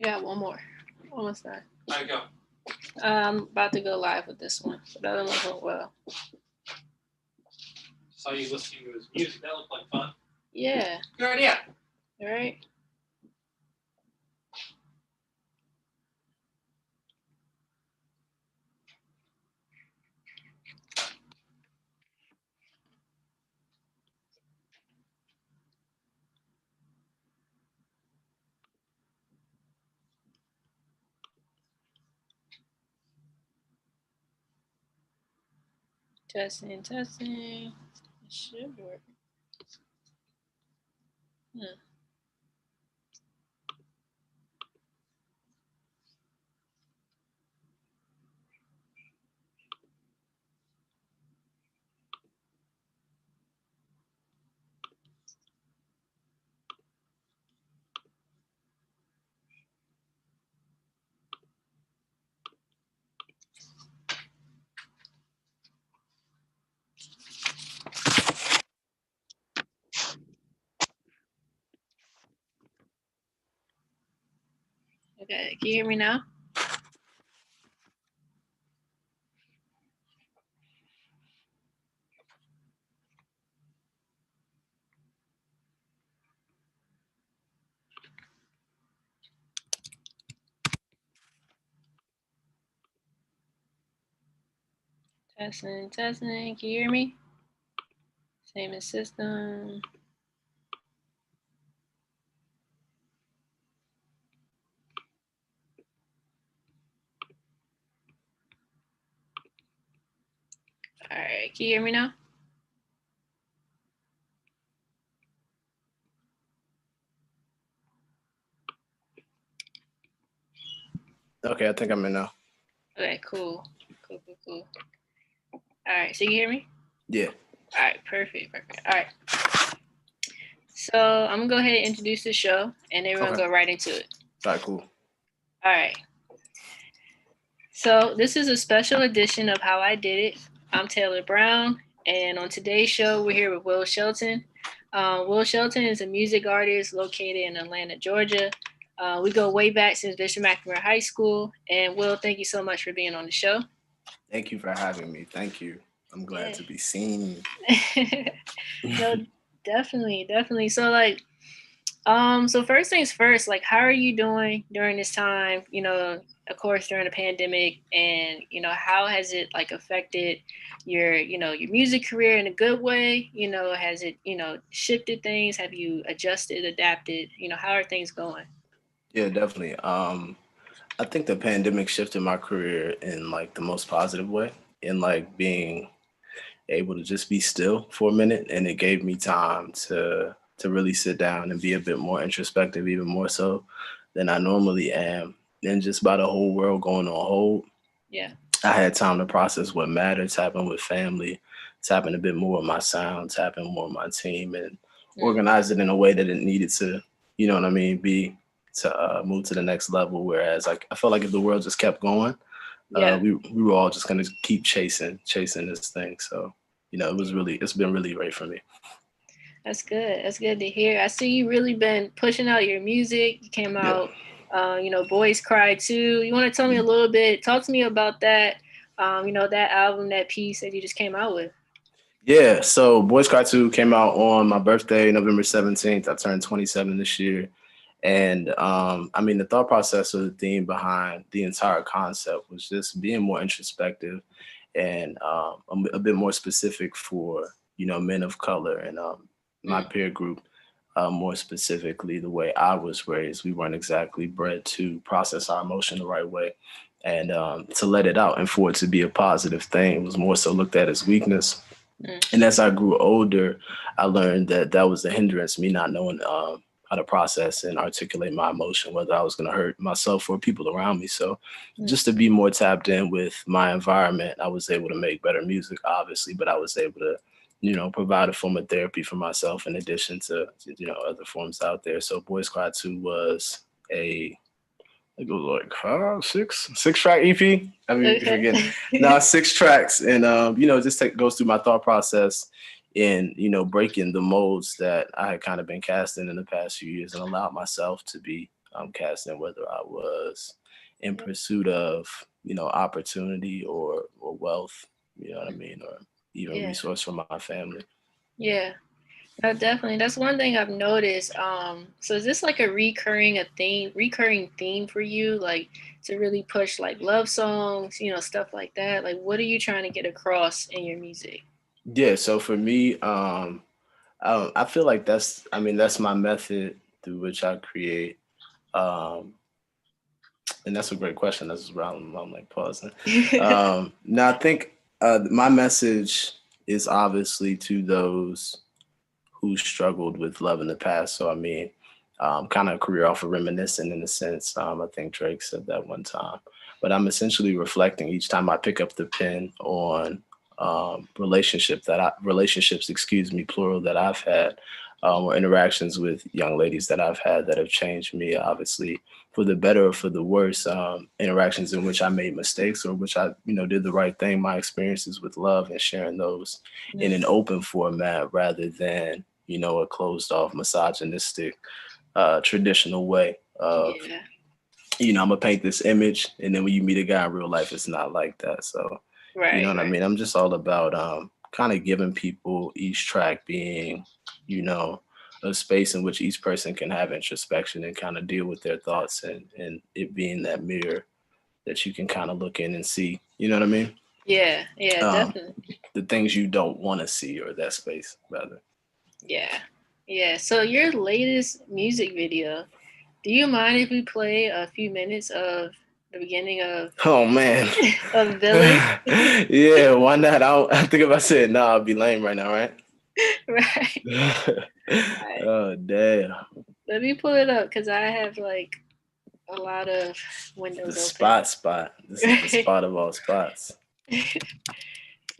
Yeah, one more. Almost done. How'd it go? I'm about to go live with this one. So that one went well. Saw you listening to his music. That looked like fun. Yeah. Good idea. All right. Testing, testing. It should work. Hmm. Okay, can you hear me now? Testing, testing. Can you hear me? Same as system. All right, can you hear me now? Okay, I think I'm in now. Okay, cool. Cool, cool, cool. All right, so you can hear me? Yeah. All right, perfect, perfect. All right. So I'm gonna go ahead and introduce the show, and then we're gonna Okay. go right into it. All right, cool. All right. So this is a special edition of How I Did It. I'm Taylor Brown, and on today's show, we're here with Will Shelton. Will Shelton is a music artist located in Atlanta, Georgia. We go way back since Bishop McNamara High School. And Will, thank you so much for being on the show. Thank you for having me. Thank you. I'm glad to be seen. No, definitely, definitely. So so first things first, like how are you doing during this time? Of course during the pandemic, and how has it like affected your music career in a good way? Has it shifted things? Have you adjusted, adapted? How are things going? Yeah, definitely. I think the pandemic shifted my career in like the most positive way, in like being able to just be still for a minute, and it gave me time to really sit down and be a bit more introspective, even more so than I normally am. And just by the whole world going on hold, Yeah. I had time to process what mattered, tapping with family, tapping a bit more with my sound, tapping more with my team, and organize it in a way that it needed to, you know what I mean, be to move to the next level. Whereas like I felt like if the world just kept going, Yeah. we were all just gonna keep chasing this thing. So it's been really great for me. That's good. That's good to hear. I see you really been pushing out your music. You came Yeah. out, Boys Cry too. You want to tell me a little bit? Talk to me about that. That album, that piece that you just came out with. Yeah, so Boys Cry 2 came out on my birthday, November 17th. I turned 27 this year. And I mean, the thought process or the theme behind the entire concept was just being more introspective and a bit more specific for, men of color and my peer group. More specifically, the way I was raised, we weren't exactly bred to process our emotion the right way and to let it out and for it to be a positive thing. It was more so looked at as weakness. And as I grew older, I learned that that was a hindrance, me not knowing how to process and articulate my emotion, whether I was going to hurt myself or people around me. So just to be more tapped in with my environment, I was able to make better music, obviously, but I was able to, provide a form of therapy for myself in addition to, other forms out there. So Boys Cry 2 was a it was like six track EP. I mean, forget now 6 tracks, and just goes through my thought process in breaking the molds that I had kind of been cast in the past few years, and allowed myself to be casting, whether I was in pursuit of, opportunity or wealth, you know what I mean, or even Yeah. resource for my family. Yeah. No, definitely. That's one thing I've noticed. So is this like recurring theme for you, like to really push like love songs, stuff like that? Like, what are you trying to get across in your music? Yeah, so for me, I feel like that's my method through which I create. Um, and that's a great question. That's where I'm like pausing. Now I think my message is obviously to those who struggled with love in the past. So I mean, kind of career off of reminiscing in a sense. I think Drake said that one time, but I'm essentially reflecting each time I pick up the pen on relationships, excuse me, plural, that I've had, or interactions with young ladies that I've had that have changed me, obviously for the better or for the worse. Interactions in which I made mistakes or which I, did the right thing. My experiences with love and sharing those in an open format rather than, a closed off, misogynistic, traditional way of, Yeah. I'm gonna paint this image, and then when you meet a guy in real life, it's not like that. So, you know Right. what I Right. mean? I'm just all about kind of giving people each track being, you know, a space in which each person can have introspection and kind of deal with their thoughts and it being that mirror that you can kind of look in and see. You know what I mean? Yeah. Yeah. Um, Definitely. the things you don't want to see or that space rather. Yeah. Yeah. So your latest music video, do you mind if we play a few minutes of the beginning of Oh man. of Villain? Yeah, why not? I think if I said no, I'd be lame right now, right? Right. Right. Oh damn. Let me pull it up because I have like a lot of The windows open. spot. This is the Right. spot of all spots. So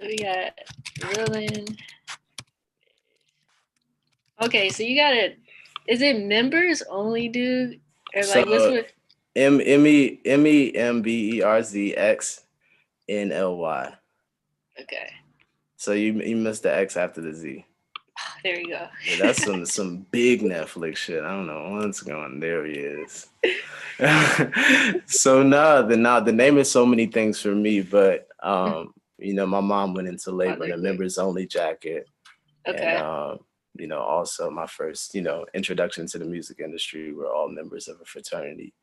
we got Villain. Okay, so you got it. Is it members only, dude? Or like what's So what? MEMBERZXNLY. Okay, So you missed the X after the Z. there we go. Yeah, that's some big Netflix shit. I don't know what's going. There he is. So the name is so many things for me, but my mom went into Oh, labor in they're a quick. members only jacket, and Okay. also my first introduction to the music industry were all members of a fraternity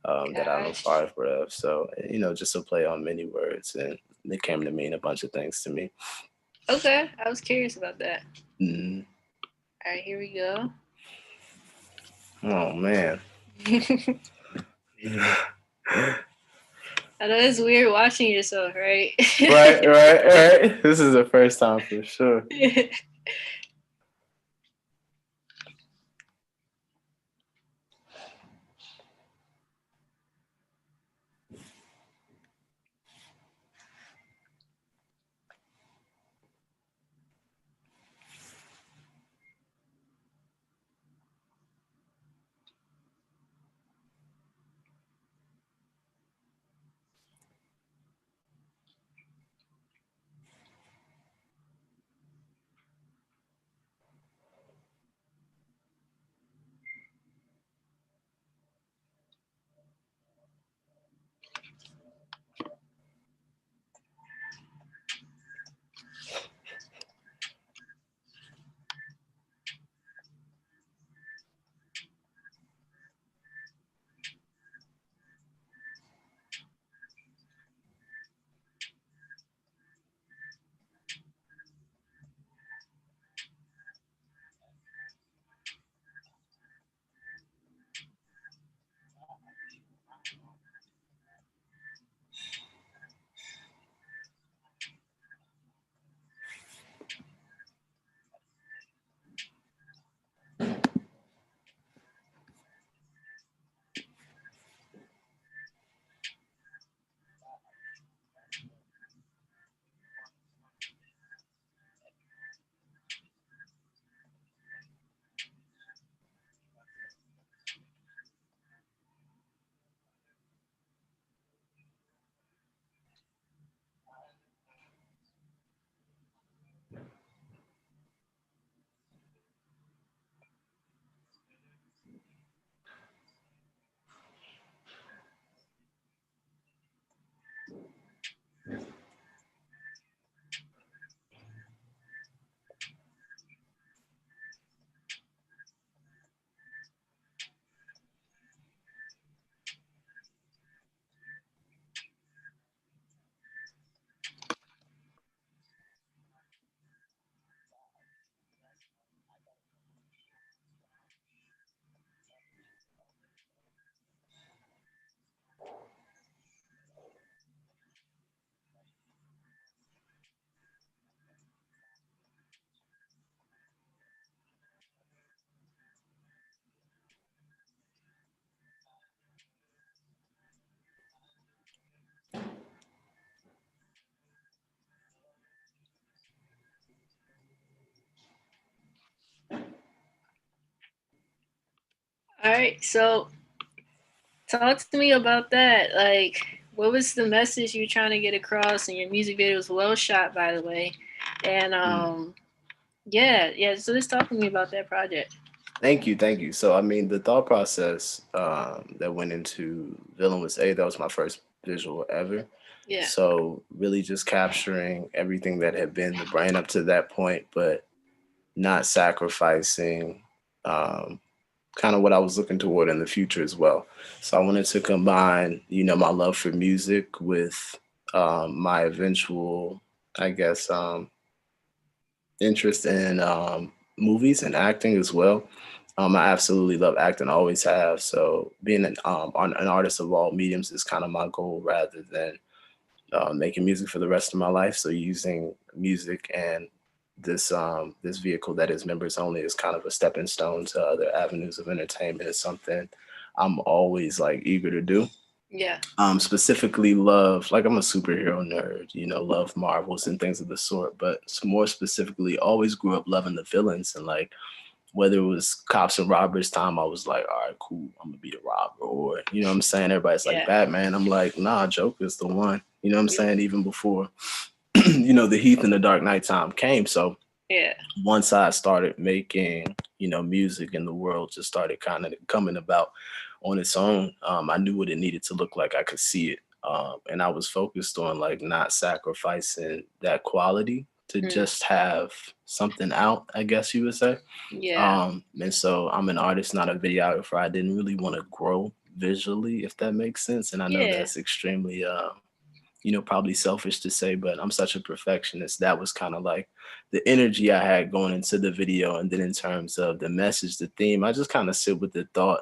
that I'm a Gosh. part of. So just a play on many words, and it came to mean a bunch of things to me. Okay, I was curious about that. Mm. All right, here we go. Oh man. I know it's weird watching yourself, right? Right. This is the first time for sure. All right. So talk to me about that. Like, what was the message you were trying to get across? And your music video was well shot, by the way. And Mm. yeah, yeah. So just talk to me about that project. Thank you, thank you. So, I mean, the thought process that went into Villain was that was my first visual ever. Yeah, So, really just capturing everything that had been the brand up to that point, but not sacrificing um, kind of what I was looking toward in the future as well. So, I wanted to combine, my love for music with my eventual, I guess, interest in movies and acting as well. I absolutely love acting, always have. So being an artist of all mediums is kind of my goal rather than making music for the rest of my life. So using music and this vehicle that is members only is kind of a stepping stone to other avenues of entertainment is something I'm always like eager to do. yeah, Specifically love, like I'm a superhero nerd, love Marvels and things of the sort, but more specifically always grew up loving the villains. And like whether it was cops and robbers time, I was like, all right, cool, I'm gonna be the robber. Or, what I'm saying? Everybody's like yeah, Batman. I'm like, nah, Joker's the one. What I'm yeah, saying? Even before, the Heath and the Dark Knight time came. So yeah, once I started making, music and the world just started kind of coming about on its own, I knew what it needed to look like. I could see it. And I was focused on like not sacrificing that quality to mm, just have something out, I guess you would say. yeah, And so I'm an artist, not a videographer. I didn't really want to grow visually, if that makes sense. And I know yeah, that's extremely, probably selfish to say, but I'm such a perfectionist. That was kind of like the energy I had going into the video. And then in terms of the message, the theme, I just kind of sit with the thought.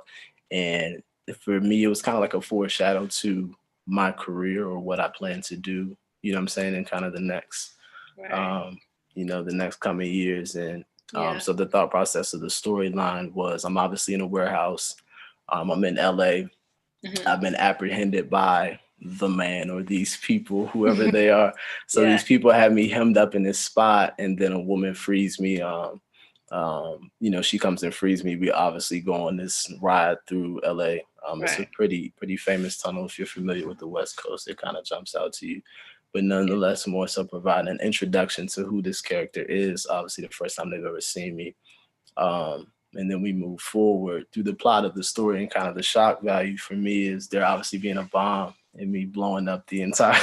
And for me, it was kind of like a foreshadow to my career or what I plan to do, what I'm saying, in kind of right, um, the next coming years. And yeah, so the thought process of the storyline was I'm obviously in a warehouse. I'm in LA. hmm I've been apprehended by the man or these people, whoever they are. So yeah, these people have me hemmed up in this spot, and then a woman frees me. She comes and frees me. We obviously go on this ride through LA. It's a right, pretty famous tunnel. If you're familiar with the West Coast, it kind of jumps out to you. But yeah, nonetheless, more so provide an introduction to who this character is. Obviously, the first time they've ever seen me, and then we move forward through the plot of the story. And kind of the shock value for me is there obviously being a bomb and me blowing up the entire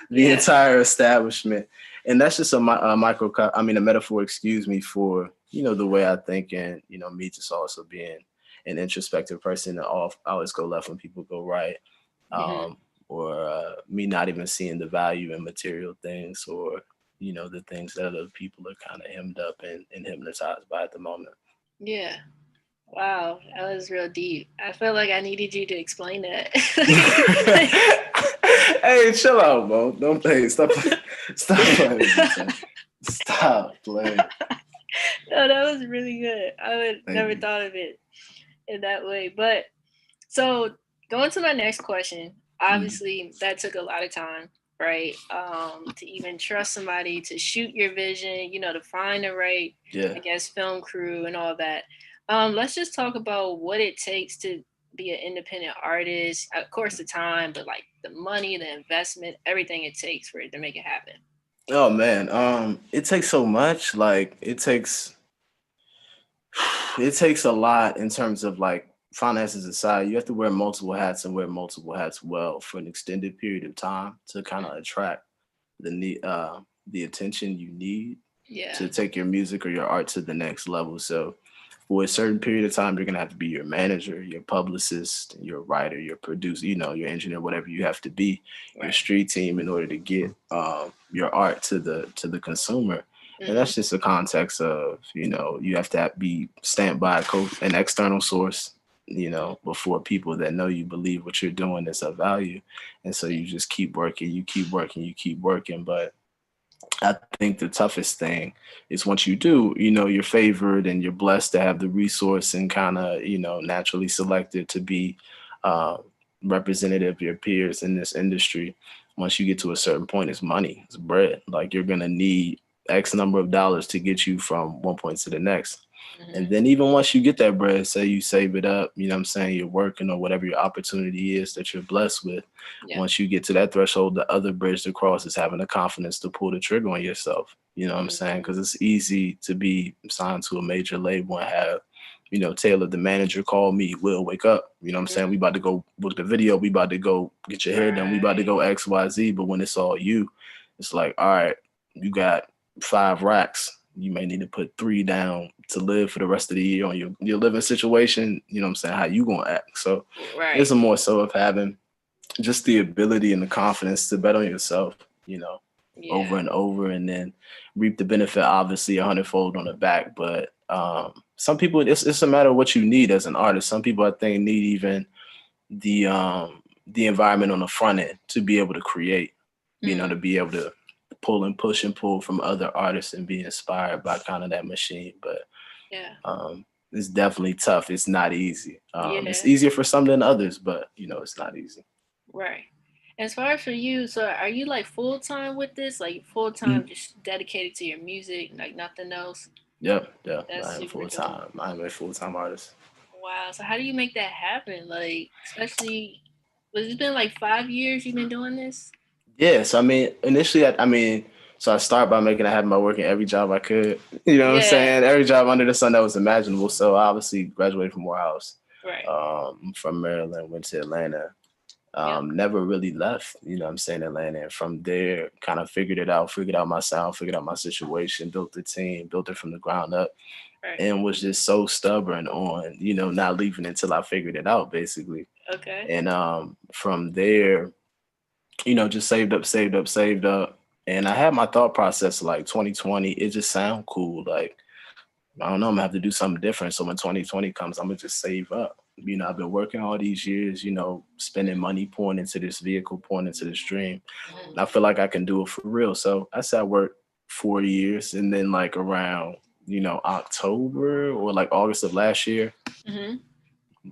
the yeah, entire establishment. And that's just a metaphor, excuse me, for the way I think. And me just also being an introspective person, and I always go left when people go right. hmm um, or me not even seeing the value in material things, or the things that other people are kind of hemmed up and hypnotized by at the moment. yeah. Wow, that was real deep. I felt like I needed you to explain that. Hey, chill out, bro. Don't play. Stop playing with me, son. Stop playing. No, that was really good. I would Thank never you. thought of it in that way. But so going to my next question, Mm, obviously that took a lot of time, right? To even trust somebody to shoot your vision, to find the right, yeah. I guess, film crew and all that. Let's just talk about what it takes to be an independent artist. Of course, the time, but like the money, the investment, everything it takes for it to make it happen. Oh man. It takes so much. Like it takes a lot in terms of like finances aside. You have to wear multiple hats and wear multiple hats well for an extended period of time to kind of attract the attention you need Yeah, to take your music or your art to the next level. So for a certain period of time, you're gonna have to be your manager, your publicist, your writer, your producer, your engineer, whatever you have to be, your right. street team in order to get your art to the consumer. And hmm that's just a context of, you have to be stamped by an external source, before people that know you believe what you're doing is of value. And so Yeah, you just keep working, you keep working, you keep working. But I think the toughest thing is once you do, you're favored and you're blessed to have the resource and kind of, naturally selected to be uh, representative of your peers in this industry. Once you get to a certain point, it's money, it's bread. Like you're going to need X number of dollars to get you from one point to the next. And Mm-hmm. then even once you get that bread, say you save it up, you know what I'm saying, you're working or whatever your opportunity is that you're blessed with. Yeah. Once you get to that threshold, the other bridge to cross is having the confidence to pull the trigger on yourself. You know what I'm saying? Mm-hmm. Because it's easy to be signed to a major label and have, Taylor, the manager, call me, Will, wake up. You know what I'm saying? We about to go book the video. We about to go get your hair done. We about to Right. go X, Y, Z. But when it's all you, it's like, all right, you got 5 racks. You may need to put 3 down to live for the rest of the year on your living situation. You know what I'm saying? How you gonna act? So it's Right. a more so of having just the ability and the confidence to bet on yourself, over Yeah. and over, and then reap the benefit, obviously, 100-fold on the back. But some people, it's a matter of what you need as an artist. Some people, I think, need even the environment on the front end to be able to create, to Mm. be able to pull and push and pull from other artists and be inspired by kind of that machine. But Yeah. it's definitely tough. It's not easy. It's Yeah. easier for some than others, but it's not easy. Right. As far as for you, so are you like full time with this? Like full time, Mhm. just dedicated to your music, like nothing else? Yep, yeah. That's I am super full dope. time. I am a full time artist. Wow. So how do you make that happen? Like, especially, was it been like 5 years you've been doing this? Yes, I mean, initially, so I started by making it happen by working every job I could. You know what I'm Yeah. saying? Every job under the sun that was imaginable. So I obviously graduated from Morehouse, Right. from Maryland, went to Atlanta. Yep. Never really left, I'm saying, Atlanta. And from there, kind of figured out my sound, figured out my situation, built the team, built it from the ground up, Right. and was just so stubborn on, not leaving until I figured it out, basically. Okay. And from there, just saved up, saved up, saved up. And I had my thought process like 2020, it just sound cool. Like, I don't know, I'm gonna have to do something different. So when 2020 comes, I'm gonna just save up. I've been working all these years, spending money, pouring into this vehicle, pouring into this dream. And I feel like I can do it for real. So I said I worked 4 years, and then like around, October or like August of last year, Mm-hmm.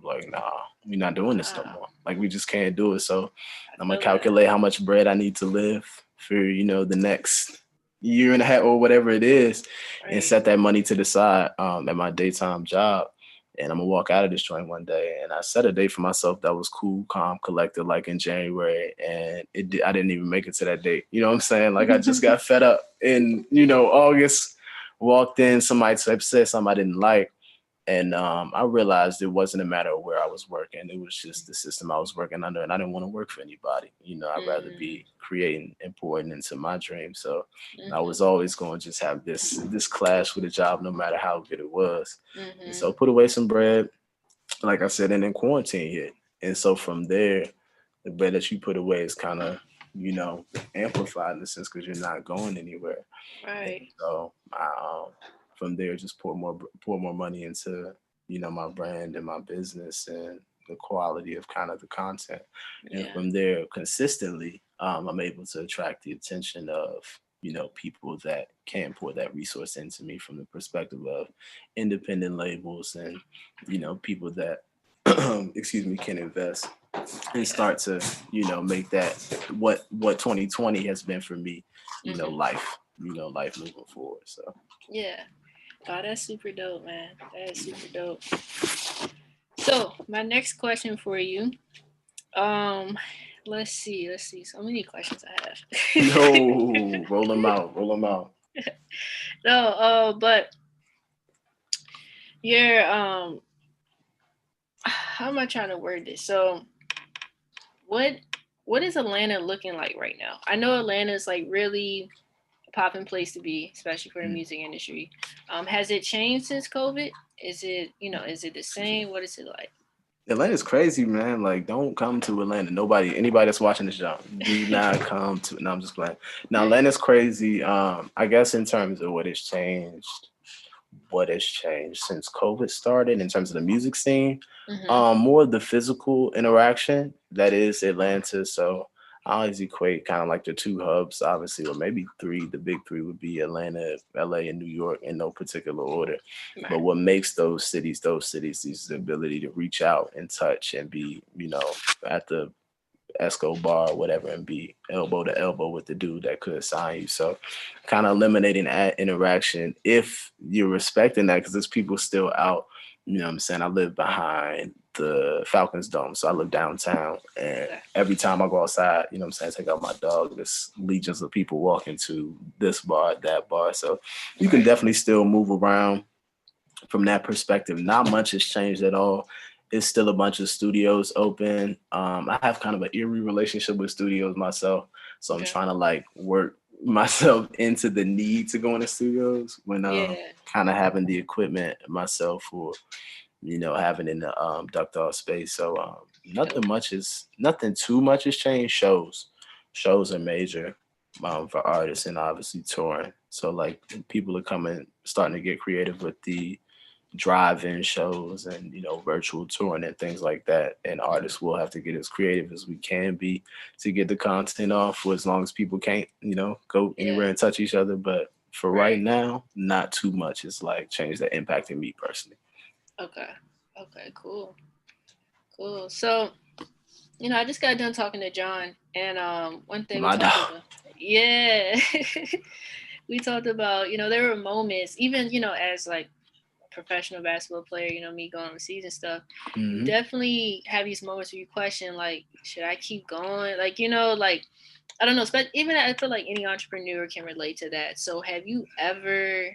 like, nah, we're not doing this no Wow. more. Like, we just can't do it. So I I'm gonna feel that. calculate how much bread I need to live for, the next year and a half or whatever it is, and Right. set that money to the side at my daytime job. And I'm gonna walk out of this joint one day. And I set a date for myself that was cool, calm, collected, like in January. And I didn't even make it to that date. You know what I'm saying? Like, I just got fed up in, August, walked in, somebody said something I didn't like. And I realized it wasn't a matter of where I was working. It was just the system I was working under, and I didn't want to work for anybody. I'd rather Mm-hmm. be creating and pouring into my dream. So I Mm-hmm. was always going to just have this clash with a job, no matter how good it was. And Mm-hmm. so put away some bread, like I said, and then quarantine hit. And so from there, the bread that you put away is kind of, amplified in a sense because you're not going anywhere. And Right. so from there, just pour more money into my brand and my business and the quality of kind of the content. And Yeah. from there, consistently, I'm able to attract the attention of people that can pour that resource into me from the perspective of independent labels and people that excuse me, can invest and Yeah. start to make that what 2020 has been for me, Mm-hmm. life, life moving forward. So Yeah. Oh, that's super dope, man. That is super dope. So my next question for you. Um, let's see. Let's see. So many questions I have. no, roll them out, roll them out. No. But you're how am I trying to word this? So what what is Atlanta looking like right now? I know Atlanta is like really a popping place to be, especially for the music industry. Has it changed since COVID? Is it is it the same? What is it like? Atlanta's crazy, man. Like, don't come to Atlanta. Anybody that's watching this job, do not come to. No, I'm just playing. Now, Atlanta's crazy. I guess in terms of what has changed since COVID started in terms of the music scene. Mm-hmm. More of the physical interaction that is Atlanta. So I always equate kind of like the two hubs, obviously, or maybe three. The big three would be Atlanta, LA, and New York in no particular order. But Right. what makes those cities, is the ability to reach out and touch and be, at the Escobar, whatever, and be elbow to elbow with the dude that could sign you. So kind of eliminating that interaction if you're respecting that, because there's people still out. You know what I'm saying? I live behind the Falcons Dome, so I live downtown, and Okay. every time I go outside, you know what I'm saying, take out my dog, there's legions of people walking to this bar, that bar. So you can Right. definitely still move around from that perspective. Not much has changed at all. It's still a bunch of studios open. I have kind of an eerie relationship with studios myself, so I'm Okay. trying to like work myself into the need to go into studios when Yeah. kind of having the equipment myself, or having in the ductile space. So Okay. nothing too much has changed. Shows are major for artists, and obviously touring. So like people are starting to get creative with the drive-in shows and virtual touring and things like that. And artists will have to get as creative as we can be to get the content off, for as long as people can't go anywhere Yeah. and touch each other. But for right Right. now, not too much has like changed that impacted me personally. Okay. Okay. Cool. Cool. So, I just got done talking to John, and one thing we My talked dog. about, yeah, we talked about, there were moments, even, as like a professional basketball player, me going overseas and stuff, you Hmm. definitely have these moments where you question, like, should I keep going? Like, like, I don't know, but even I feel like any entrepreneur can relate to that. So, have you ever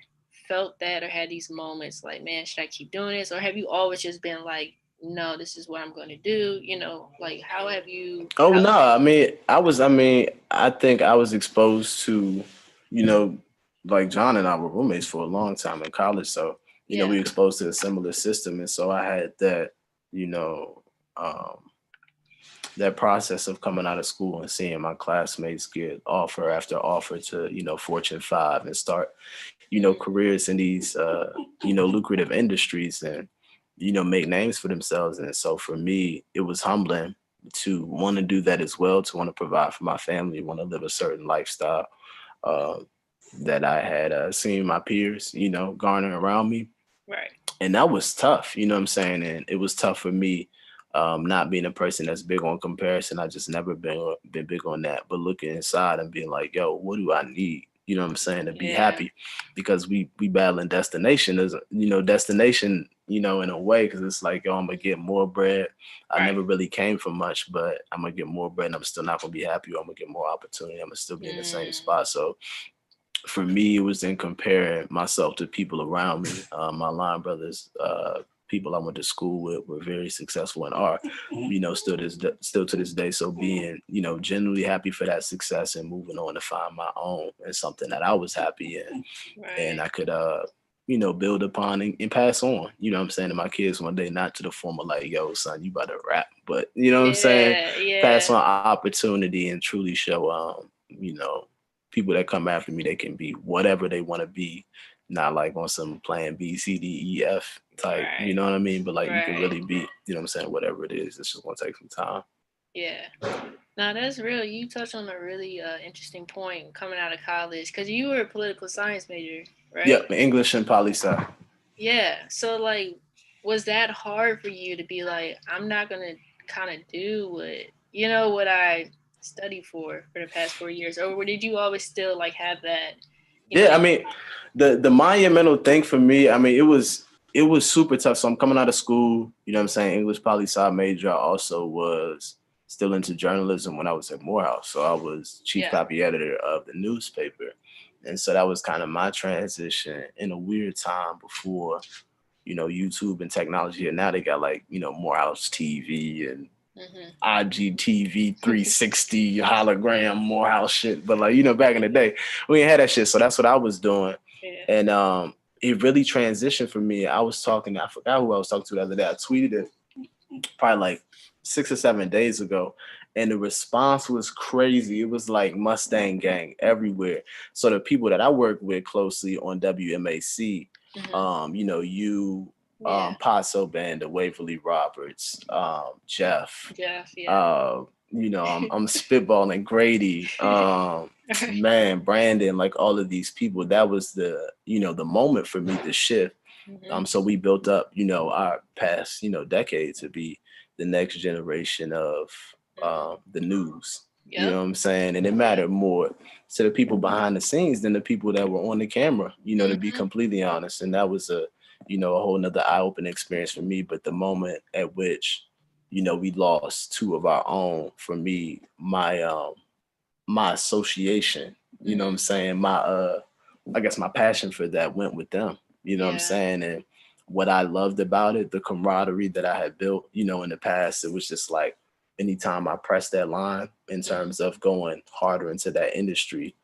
felt that or had these moments like, man, should I keep doing this? Or have you always just been like, no, this is what I'm going to do? Like, how have you, Oh how, no, I think I was exposed to, you know, like John and I were roommates for a long time in college. So, yeah, we exposed to a similar system. And so I had that, you know, um, that process of coming out of school and seeing my classmates get offer after offer to, Fortune 5 and start, mm-hmm, careers in these, lucrative industries, and, make names for themselves. And so for me, it was humbling to want to do that as well, to want to provide for my family, want to live a certain lifestyle uh, that I had seen my peers, garner around me. right, And that was tough, you know what I'm saying? And it was tough for me, not being a person that's big on comparison. I just never been big on that. But looking inside and being like, yo, what do I need? You know what I'm saying, to be yeah, happy, because we battling destination as destination, in a way, because it's like, yo, I'm gonna get more bread. I right, never really came from much, but I'm gonna get more bread, and I'm still not gonna be happy. Or I'm gonna get more opportunity. I'm gonna still be in the same mm, spot. So for me, it was in comparing myself to people around me. My line brothers, people I went to school with, were very successful and are, still to this day. So being, genuinely happy for that success and moving on to find my own and something that I was happy in, and right, I could, build upon and pass on. You know what I'm saying, to my kids one day, not to the form of like, yo, son, you better rap, but you know what I'm saying, yeah, pass yeah, on opportunity and truly show, people that come after me, they can be whatever they want to be, not like on some plan B, C, D, E, F type, you right, know what I mean? But like you can right, really be, what I'm saying, whatever it is. It's just gonna take some time. yeah. Now that's real. You touched on a really interesting point coming out of college because you were a political science major, right? Yep, English and poli sci. Yeah. So like, was that hard for you to be like, I'm not gonna kind of do what I studied for the past 4 years, or did you always still like have that, Yeah, I in mean, the monumental thing for me, I mean, it was super tough. So I'm coming out of school, what I'm saying, English poli sci major. I also was still into journalism when I was at Morehouse. So I was chief yeah. copy editor of the newspaper. And so that was kind of my transition in a weird time before, YouTube and technology. And now they got like, Morehouse TV and Mhm. IGTV 360 hologram Morehouse shit. But like, back in the day, we ain't had that shit. So that's what I was doing. Yeah. And it really transitioned for me. I forgot who I was talking to the other day. I tweeted it probably like 6 or 7 days ago. And the response was crazy. It was like Mustang Gang everywhere. So the people that I work with closely on WMAC, Mhm. you, Yeah. Paso Band, Waverly Roberts, Jeff, Jeff. Yeah. uh, I'm spitballing Grady, man, Brandon, like all of these people. That was the moment for me to shift. Mhm. So we built up, our past, decade to be the next generation of the news. You Yep. know what I'm saying? And it mattered more to the people behind the scenes than the people that were on the camera, to be completely honest. And that was a whole nother eye-opening experience for me. But the moment at which, we lost two of our own, for me, my association, what I'm saying, my I guess my passion for that went with them. You know what I'm Yeah. saying? And what I loved about it, the camaraderie that I had built, in the past, it was just like anytime I pressed that line in terms of going harder into that industry,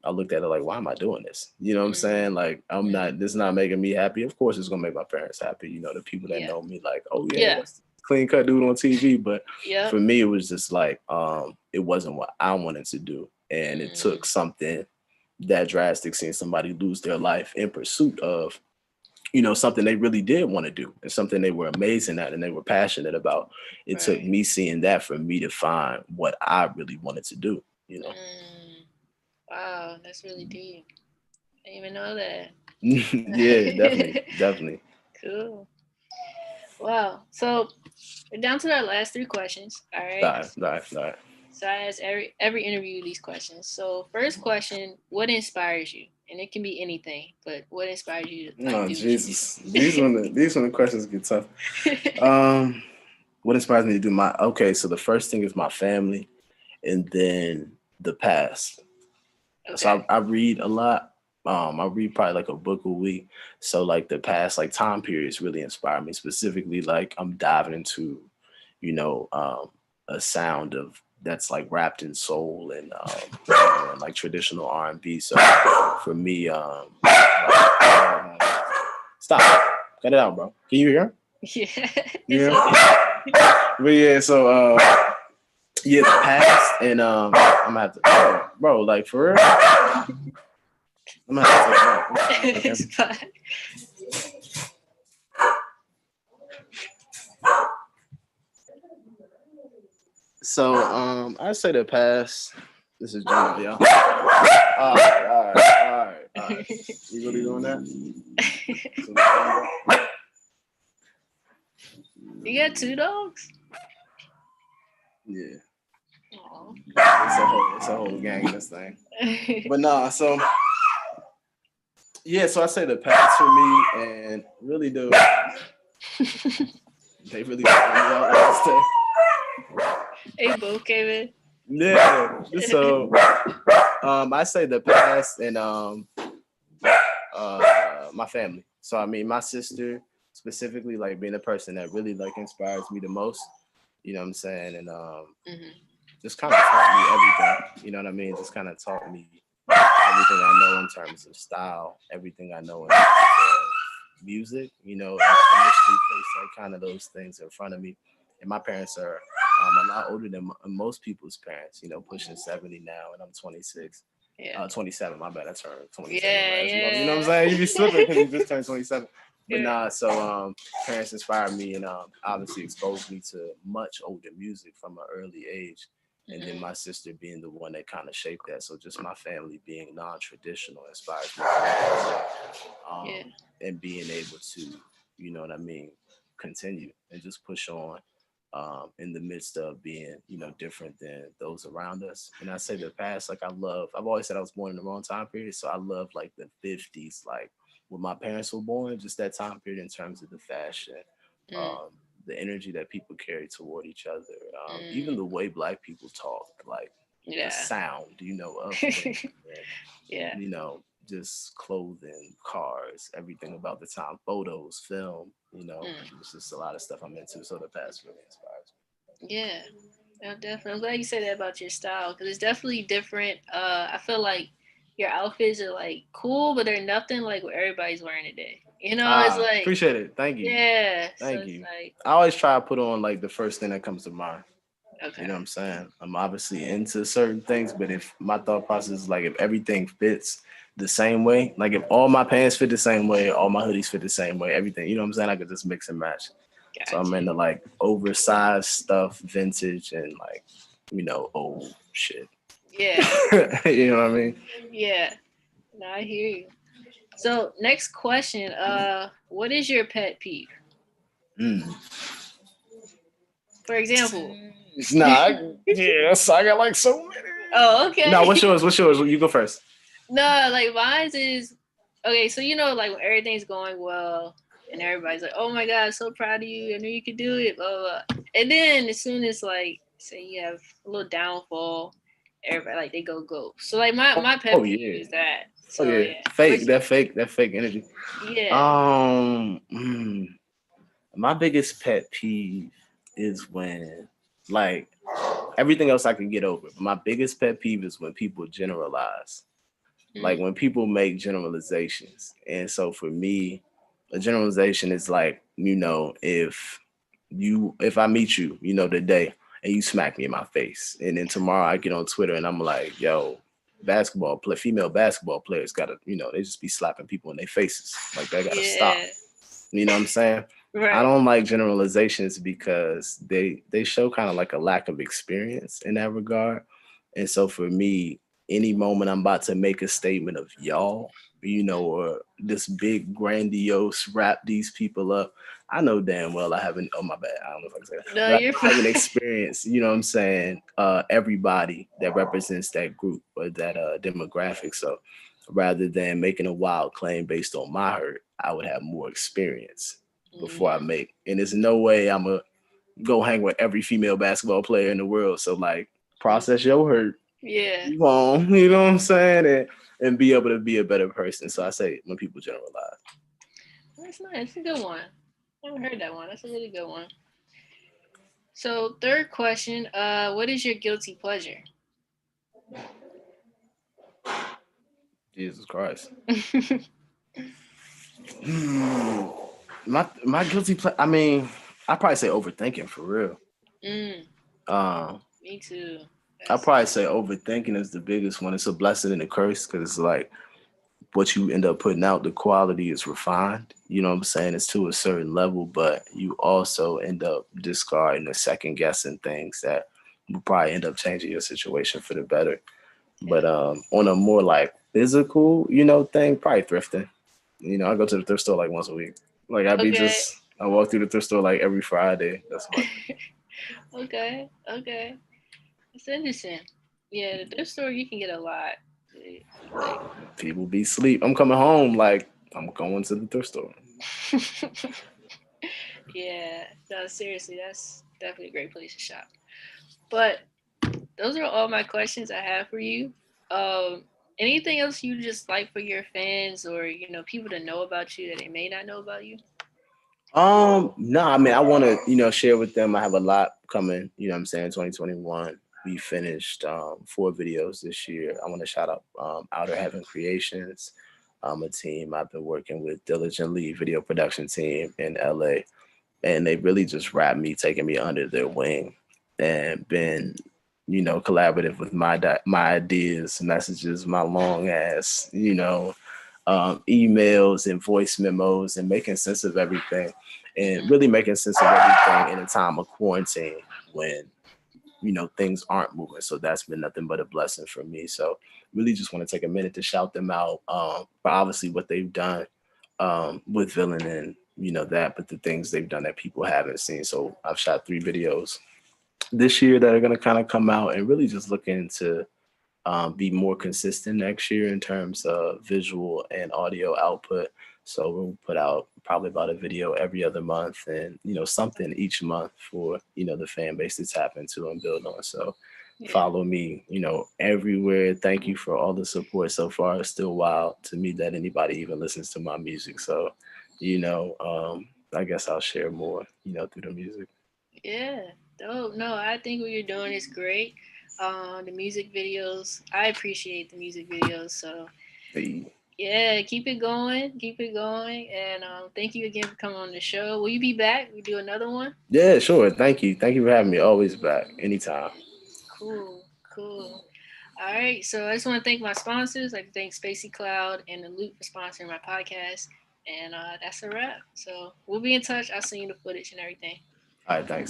I looked at it like, why am I doing this? You know what I'm saying? Like, this is not making me happy. Of course, it's gonna make my parents happy. The people that Yeah. know me, like, oh yeah, Yeah. that's the clean cut dude on TV. But Yep. for me, it was just like, it wasn't what I wanted to do, and it took something that drastic, seeing somebody lose their life in pursuit of something they really did want to do and something they were amazing at and they were passionate about. It took me seeing that for me to find what I really wanted to do. Wow, that's really deep. I didn't even know that. Yeah, definitely. Cool. Wow. So we're down to our last three questions. All right. All right. So I ask every interview these questions. So first question, what inspires you? And it can be anything, but what inspires you to Oh do Jesus, these when the questions get tough. What inspires me to do so the first thing is my family, and then the past. Okay. So I read a lot. I read probably like a book a week. So like the past like time periods really inspire me. Specifically, like I'm diving into, a sound of that's like wrapped in soul and and like traditional R&B. So for me, stop, cut it out, bro. Can you hear? Yeah. Yeah. But yeah, so the past and I'm gonna have to, bro, like for real. I'm gonna have to take it out. Okay. So I say the past. This is Junior, y'all. All right. You really doing that? You got two dogs? Yeah. Aww. It's a whole gang in this thing. But nah, so yeah, so I say the past for me and really do. They really brought me out last day. They both came in. Yeah. So I say the past and my family. So I mean my sister specifically, like being a person that really like inspires me the most. You know what I'm saying? And just kind of taught me everything. You know what I mean? Just kind of taught me everything I know in terms of style, everything I know in terms of music. Initially placed like kind of those things in front of me. And my parents are a lot older than most people's parents. Pushing 70 now, and I'm 26. Yeah. 27. My bad. I turned 27 Yeah, last yeah. month. You know what I'm saying? You be slipping because you just turned 27. But Yeah. nah, so parents inspired me and obviously exposed me to much older music from an early age. And then my sister being the one that kind of shaped that. So just my family being non-traditional inspires me. And being able to, you know what I mean, continue and just push on in the midst of being, different than those around us. And I say the past, like I've always said I was born in the wrong time period. So I love like the 50s, like when my parents were born, just that time period in terms of the fashion, the energy that people carry toward each other, even the way Black people talk, like the sound, of things, and, just clothing, cars, everything about the time, photos, film, it's just a lot of stuff I'm into. So the past really inspires me. Yeah, definitely. I'm glad you said that about your style because it's definitely different. I feel like your outfits are like cool, but they're nothing like what everybody's wearing today. It's like appreciate it. Thank you. Yeah, thank you. Like, I always try to put on like the first thing that comes to mind. Okay. You know what I'm saying? I'm obviously into certain things, but if my thought process is like if everything fits the same way, like if all my pants fit the same way, all my hoodies fit the same way, everything, you know what I'm saying? I could just mix and match. Gotcha. So I'm into like oversized stuff, vintage, and like, old shit. Yeah. You know what I mean? Yeah. No, I hear you. So next question, what is your pet peeve? For example, Yes, I got like so many. Oh, okay. No, what's yours? What's yours? You go first. No, like mine's is okay. So like when everything's going well, and everybody's like, "Oh my God, so proud of you! I knew you could do it." Blah blah. Blah. And then as soon as like say you have a little downfall, everybody like they go. So like my Oh pet peeve yeah. is that. Oh So yeah. yeah, Fake. That fake energy. yeah. Um, mm, my biggest pet peeve is when like everything else I can get over. But my biggest pet peeve is when people generalize. Like Mm, when people make generalizations. And so for me, a generalization is like, if I meet you, today and you smack me in my face, and then tomorrow I get on Twitter and I'm like, yo, female basketball players gotta, they just be slapping people in their faces. Like that gotta stop. yeah. You know what I'm saying? I Right. don't like generalizations because they show kind of like a lack of experience in that regard. And so for me, any moment I'm about to make a statement of y'all, or this big grandiose wrap these people up, I know damn well I haven't. Oh my bad, I don't know if I can say that, No, but I you're know I haven't fine. experienced. You know what I'm saying? Everybody that represents that group or that demographic. So rather than making a wild claim based on my hurt, I would have more experience before I Mhm. make. And there's no way I'm gonna go hang with every female basketball player in the world. So like process your hurt, Yeah. move on, you know what I'm saying? And be able to be a better person. So I say when people generalize. That's nice. That's a good one. I haven't heard that one. That's a really good one. So third question, what is your guilty pleasure? Jesus Christ. Hmm. My I mean, I probably say overthinking for real. Mm, Um, me too. I That's probably say overthinking is the biggest one. It's a blessing and a curse because it's like what you end up putting out, the quality is refined. You know what I'm saying? It's to a certain level, but you also end up discarding or second guessing things that will probably end up changing your situation for the better. But yeah. on a more like physical, thing, probably thrifting. I go to the thrift store like once a week. Like Okay. I walk through the thrift store like every Friday. That's my thing. Okay. Okay. It's interesting. Yeah, the thrift store you can get a lot. Like People be sleep. I'm coming home like I'm going to the thrift store. yeah. No, seriously, that's definitely a great place to shop. But those are all my questions I have for you. Um, anything else you just like for your fans or people to know about you that they may not know about you? No, I mean, I want to, share with them. I have a lot coming, what I'm saying, 2021. We finished 4 videos this year. I want to shout out Outer Heaven Creations, a team I've been working with diligently, video production team in LA. And they really just wrapped me, taking me under their wing and been, collaborative with my ideas, messages, my long ass, emails and voice memos and making sense of everything and Hmm. really making sense of everything in a time of quarantine when things aren't moving. So that's been nothing but a blessing for me. So really just want to take a minute to shout them out for obviously what they've done with villain and that, but the things they've done that people haven't seen. So I've shot 3 videos this year that are going to kind of come out and really just looking to be more consistent next year in terms of visual and audio output. So we'll put out probably about a video every other month and, something each month for, the fan base to tap into and build on. So Yeah. follow me, everywhere. Thank you for all the support so far. It's still wild to me that anybody even listens to my music. So, I guess I'll share more, through the music. Yeah. Dope. No, I think what you're doing is great. The music videos, I appreciate the music videos. So Hey. yeah, keep it going, and thank you again for coming on the show. Will you be back? We do another one. Yeah, sure. Thank you. Thank you for having me. Always back. Anytime. Cool, cool. All right, so I just want to thank my sponsors. I thank Spacey Cloud and the Loop for sponsoring my podcast, and that's a wrap. So we'll be in touch. I'll send you the footage and everything. All right. Thanks.